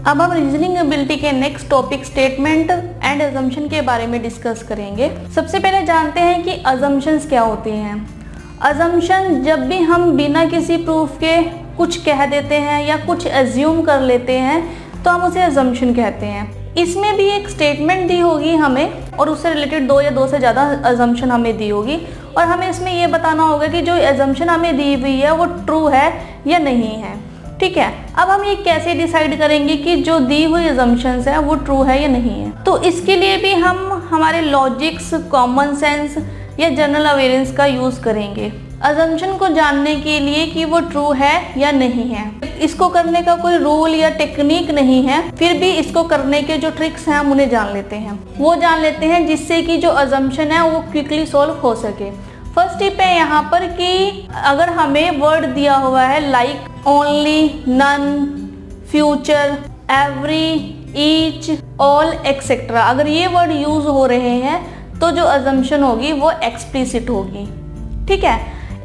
अब हम reasoning ability के next topic statement and assumption के बारे में डिस्कस करेंगे। सबसे पहले जानते हैं कि अजम्पशंस क्या होती हैं। अजम्पशन जब भी हम बिना किसी प्रूफ के कुछ कह देते हैं या कुछ एज्यूम कर लेते हैं तो हम उसे अजम्पशन कहते हैं। इसमें भी एक स्टेटमेंट दी होगी हमें और उससे रिलेटेड दो या दो से ज़्यादा अजम्पशन हमें दी होगी और हमें इसमें ये बताना होगा कि जो अजम्पशन हमें दी हुई है वो ट्रू है या नहीं है। ठीक है, अब हम ये कैसे डिसाइड करेंगे कि जो दी हुई अजम्पशंस है वो ट्रू है या नहीं है। तो इसके लिए भी हम हमारे लॉजिक्स, कॉमन सेंस या जनरल अवेयरेंस का यूज़ करेंगे अजम्पशन को जानने के लिए कि वो ट्रू है या नहीं है। इसको करने का कोई रूल या टेक्निक नहीं है, फिर भी इसको करने के जो ट्रिक्स हैं हम उन्हें जान लेते हैं। वो जान लेते हैं जिससे कि जो अजम्पशन है वो क्विकली सॉल्व हो सके। फर्स्ट टिप है यहाँ पर कि अगर हमें वर्ड दिया हुआ है like, only, none, future, every, each, all etcetera, अगर ये वर्ड यूज हो रहे हैं तो जो अजम्पशन होगी वो एक्सप्लिसिट होगी। ठीक है,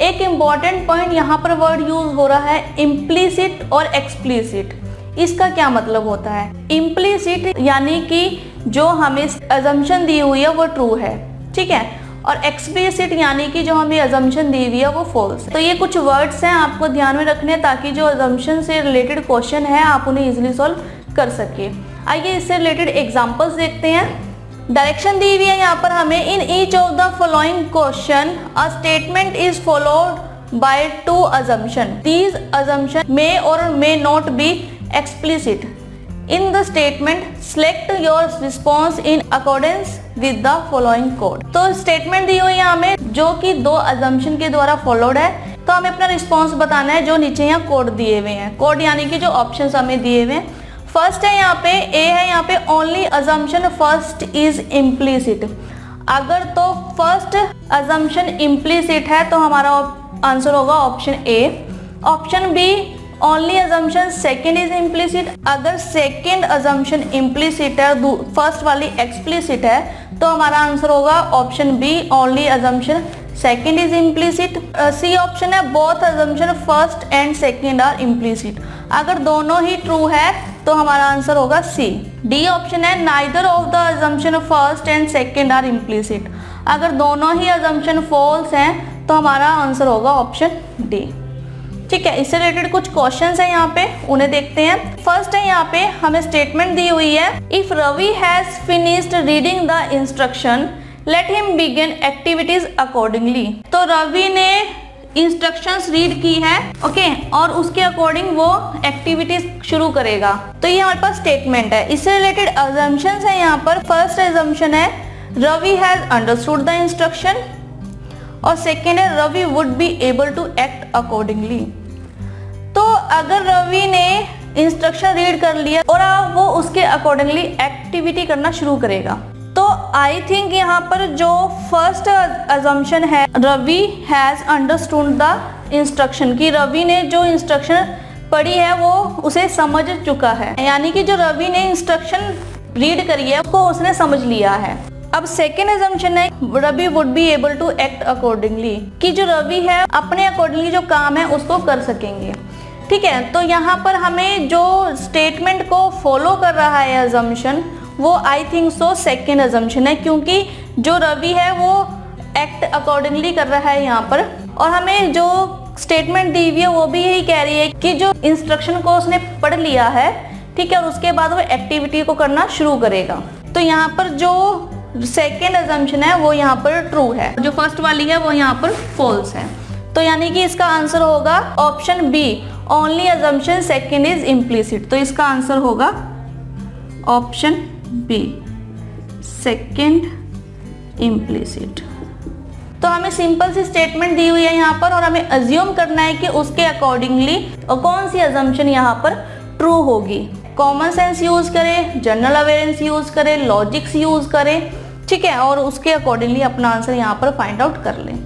एक इम्पॉर्टेंट पॉइंट यहाँ पर वर्ड यूज हो रहा है इम्प्लिसिट और एक्सप्लिसिट। इसका क्या मतलब होता है? इम्प्लिसिट यानी कि जो हमें अजम्पशन दी हुई है वो ट्रू है, ठीक है, और एक्सप्लिसिट यानी कि जो हमें अजम्पशन दी हुई है वो फॉल्स है। तो ये कुछ वर्ड्स हैं आपको ध्यान में रखने ताकि जो अजम्पशन से रिलेटेड क्वेश्चन है आप उन्हें इजीली सॉल्व कर सके। आइए इससे रिलेटेड एग्जांपल्स देखते हैं। डायरेक्शन दी हुई है यहाँ पर हमें, in each of the following question a statement is followed by two assumption, these assumption may or may not be explicit in the statement, select your response in accordance with the following code. तो statement दी हुई है हमें जो कि दो assumption के द्वारा फॉलोड है, तो हमें अपना रिस्पॉन्स बताना है जो नीचे यहाँ कोड दिए हुए हैं। कोड यानी कि जो ऑप्शंस हमें दिए हुए हैं। फर्स्ट है यहाँ पे ए है, यहाँ पे only assumption first is implicit. अगर तो फर्स्ट अजम्पशन इम्प्लिसिट है तो हमारा आंसर होगा option A. Option B, only assumption second is implicit. अगर सेकेंड अजम्पशन इम्प्लिसिट है, फर्स्ट वाली एक्सप्लिसिट है, तो हमारा आंसर होगा option B, only assumption second is implicit. C option है, both assumption first and second are implicit. अगर दोनों ही ट्रू है तो हमारा आंसर होगा सी। डी ऑप्शन है, neither of the assumption first and second are implicit. अगर दोनों ही अजम्पशन फॉल्स हैं तो हमारा आंसर होगा ऑप्शन डी। ठीक है, इससे रिलेटेड कुछ क्वेश्चंस हैं यहाँ पे, उन्हें देखते हैं। फर्स्ट है यहाँ पे हमें स्टेटमेंट दी हुई है, if Ravi has finished reading the instruction let him begin activities accordingly. तो रवि ने इंस्ट्रक्शंस रीड की है, ओके, और उसके अकॉर्डिंग वो एक्टिविटीज शुरू करेगा। तो ये हमारे पास स्टेटमेंट है। इससे रिलेटेड अजम्पशंस है यहाँ पर। फर्स्ट अजम्पशन है Ravi has understood the instruction और सेकेंड है Ravi would be able to act accordingly. तो अगर रवि ने इंस्ट्रक्शन रीड कर लिया और अब वो उसके अकॉर्डिंगली एक्टिविटी करना शुरू करेगा, तो आई थिंक यहाँ पर जो फर्स्ट अजम्पशन है Ravi has understood the instruction, कि रवि ने जो इंस्ट्रक्शन पढ़ी है वो उसे समझ चुका है, यानी कि जो रवि ने इंस्ट्रक्शन रीड करी है उसको उसने समझ लिया है। अब सेकेंड अजम्पशन है Ravi would be able to act accordingly, कि जो रवि है अपने अकॉर्डिंगली जो काम है उसको कर सकेंगे। ठीक है, तो यहाँ पर हमें जो स्टेटमेंट को फॉलो कर रहा है अजम्पशन वो I think so second assumption है, क्योंकि जो रवि है वो एक्ट अकॉर्डिंगली कर रहा है यहाँ पर। और हमें जो स्टेटमेंट दी हुई है वो भी यही कह रही है कि जो इंस्ट्रक्शन को उसने पढ़ लिया है, ठीक है, और उसके बाद वो एक्टिविटी को करना शुरू करेगा। तो यहाँ पर जो सेकेंड अजम्पशन है वो यहाँ पर ट्रू है, जो फर्स्ट वाली है वो यहाँ पर फॉल्स है। तो यानी कि इसका आंसर होगा option B, only assumption second is implicit. तो इसका आंसर होगा ऑप्शन बी, सेकेंड इम्प्लिसिट। तो हमें सिंपल सी स्टेटमेंट दी हुई है यहाँ पर और हमें अज्यूम करना है कि उसके अकॉर्डिंगली कौन सी अजम्पशन यहाँ पर ट्रू होगी। कॉमन सेंस यूज करें, जनरल अवेयरेंस यूज करें, लॉजिक्स यूज करें, ठीक है, और उसके अकॉर्डिंगली अपना आंसर यहाँ पर फाइंड आउट कर लें।